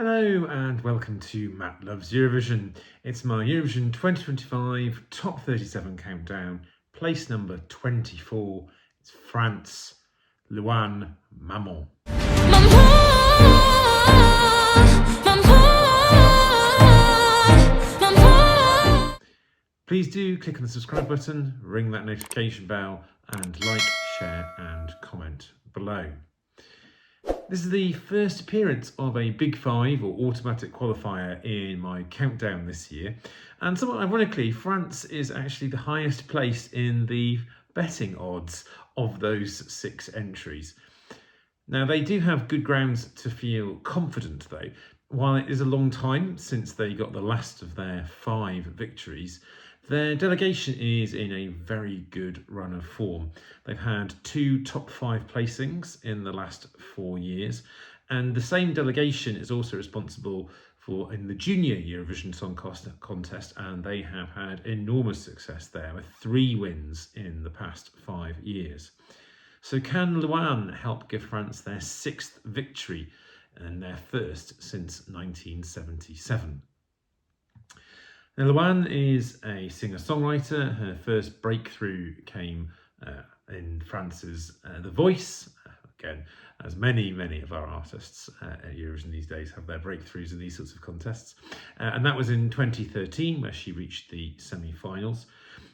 Hello and welcome to Matt Loves Eurovision. It's my Eurovision 2025 Top 37 countdown, place number 24. It's France, Louane, Maman. Please do click on the subscribe button, ring that notification bell, and like, share and comment below. This is the first appearance of a Big Five or automatic qualifier in my countdown this year. And somewhat ironically, France is actually the highest place in the betting odds of those 6 entries. Now, they do have good grounds to feel confident though. While it is a long time since they got the last of their 5 victories, their delegation is in a very good run of form. They've had 2 top 5 placings in the last 4 years, and the same delegation is also responsible for in the Junior Eurovision Song Contest, and they have had enormous success there with 3 wins in the past 5 years. So can Louane help give France their 6th victory and their first since 1977? Now, Louane is a singer-songwriter. Her first breakthrough came in France's The Voice. Again, as many of our artists at Eurovision these days have their breakthroughs in these sorts of contests. And that was in 2013, where she reached the semi-finals.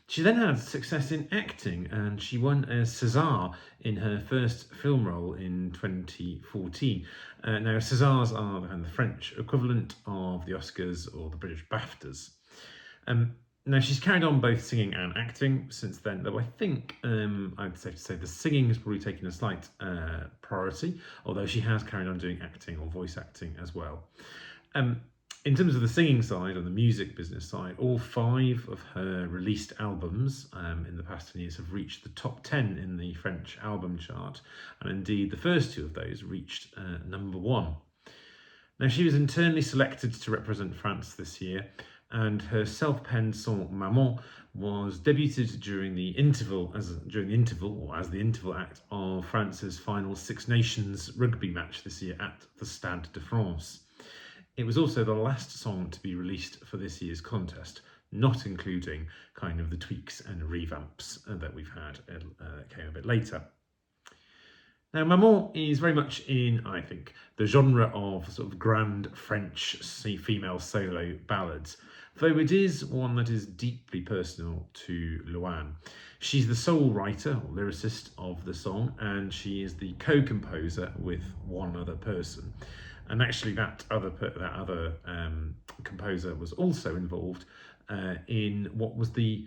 She then had success in acting, and she won a César in her first film role in 2014. Now, Césars are the French equivalent of the Oscars or the British BAFTAs. Now, she's carried on both singing and acting since then, though I think I'd safe to say the singing has probably taken a slight priority, although she has carried on doing acting or voice acting as well. In terms of the singing side, on the music business side, all 5 of her released albums in the past 10 years have reached the top 10 in the French album chart, and indeed the first 2 of those reached number 1. Now, she was internally selected to represent France this year, and her self-penned song Maman was debuted during the interval as the interval act of France's final Six Nations rugby match this year at the Stade de France. It was also the last song to be released for this year's contest, not including kind of the tweaks and revamps that we've had that came a bit later. Now, Maman is very much in, I think, the genre of sort of grand French female solo ballads, though it is one that is deeply personal to Louane. She's the sole writer or lyricist of the song, and she is the co-composer with one other person. And actually, that other composer was also involved in what was the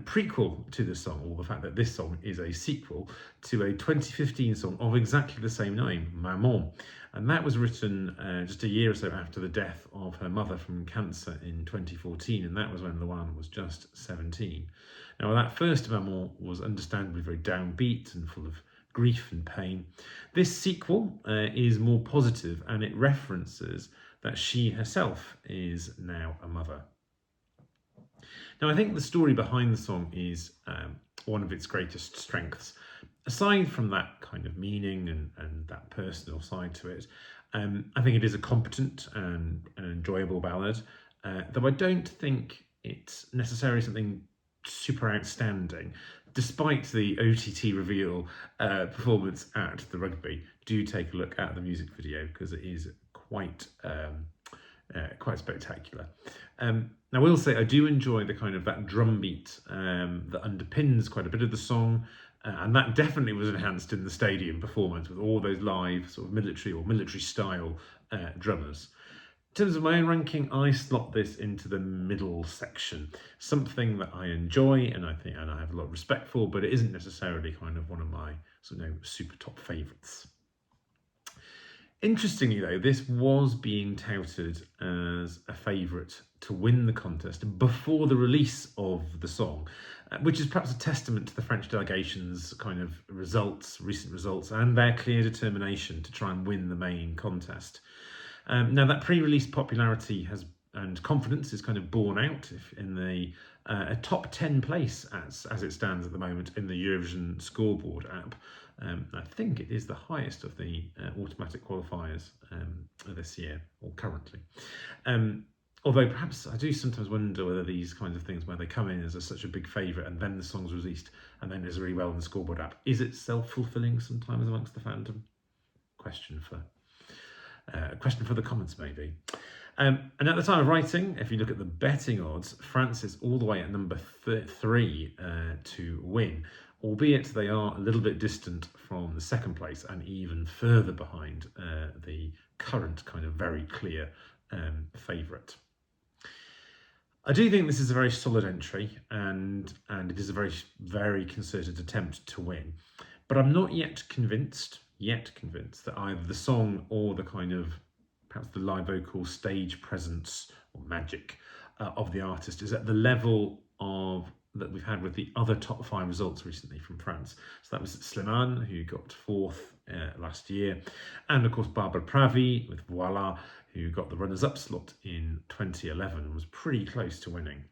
prequel to the song, or the fact that this song is a sequel to a 2015 song of exactly the same name, Maman. And that was written just a year or so after the death of her mother from cancer in 2014, and that was when Louane was just 17. Now, that first Maman was understandably very downbeat and full of grief and pain. This sequel is more positive, and it references that she herself is now a mother. Now, I think the story behind the song is one of its greatest strengths. Aside from that kind of meaning and that personal side to it, I think it is a competent and an enjoyable ballad, though I don't think it's necessarily something super outstanding. Despite the OTT reveal performance at the rugby, do take a look at the music video because it is quite spectacular. Now, I will say I do enjoy the kind of that drum beat that underpins quite a bit of the song, and that definitely was enhanced in the stadium performance with all those live sort of military style drummers. In terms of my own ranking, I slot this into the middle section. Something that I enjoy and I have a lot of respect for, but it isn't necessarily kind of one of my super top favourites. Interestingly though, this was being touted as a favourite to win the contest before the release of the song, which is perhaps a testament to the French delegation's kind of recent results, and their clear determination to try and win the main contest. Now, that pre-release popularity and confidence is kind of borne out in a top 10 place as it stands at the moment in the Eurovision scoreboard app. I think it is the highest of the automatic qualifiers this year, or currently. Although perhaps I do sometimes wonder whether these kinds of things, where they come in as such a big favourite and then the song's released and then it's really well in the scoreboard app, is it self-fulfilling sometimes amongst the fandom? Question for the comments, maybe. And at the time of writing, if you look at the betting odds, France is all the way at number 3 to win, albeit they are a little bit distant from the second place and even further behind the current kind of very clear favourite. I do think this is a very solid entry, and it is a very, very concerted attempt to win. But I'm not yet convinced that either the song or the kind of perhaps the live vocal stage presence or magic of the artist is at the level of that we've had with the other top 5 results recently from France. So that was Louane, who got 4th last year, and of course Barbara Pravi with Voilà, who got the runners-up slot in 2011 and was pretty close to winning.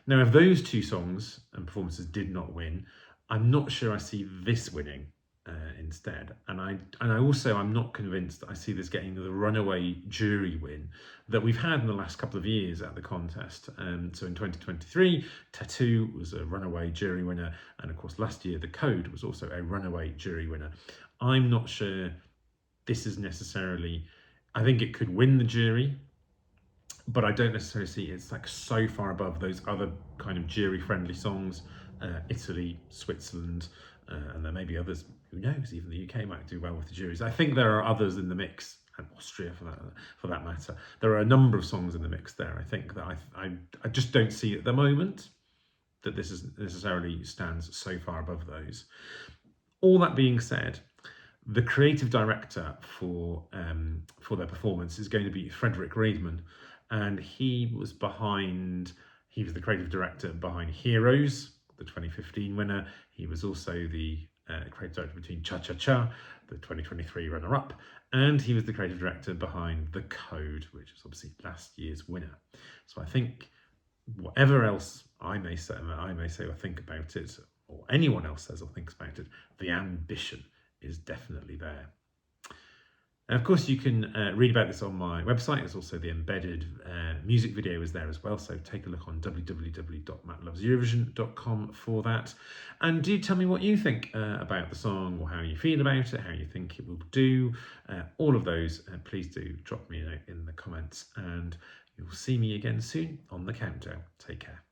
Now, if those 2 songs and performances did not win, I'm not sure I see this winning instead. And I'm not convinced that I see this getting the runaway jury win that we've had in the last couple of years at the contest. So in 2023, Tattoo was a runaway jury winner, and of course last year The Code was also a runaway jury winner. I'm not sure this is necessarily, I think it could win the jury, but I don't necessarily see it's like so far above those other kind of jury-friendly songs, Italy, Switzerland, and there may be others. Who knows? Even the UK might do well with the juries. I think there are others in the mix, and Austria for that matter. There are a number of songs in the mix there. I think that I just don't see at the moment that this is necessarily stands so far above those. All that being said, the creative director for their performance is going to be Frederick Reidman, and he was the creative director behind Heroes, the 2015 winner. He was also the creative director between Cha Cha Cha, the 2023 runner-up, and he was the creative director behind The Code, which was obviously last year's winner. So I think whatever else I may say or think about it, or anyone else says or thinks about it, the ambition is definitely there. And of course, you can read about this on my website. There's also the embedded music video is there as well. So take a look on www.mattloveseurovision.com for that. And do tell me what you think about the song, or how you feel about it, how you think it will do. All of those, please do drop me a note in the comments. And you'll see me again soon on the countdown. Take care.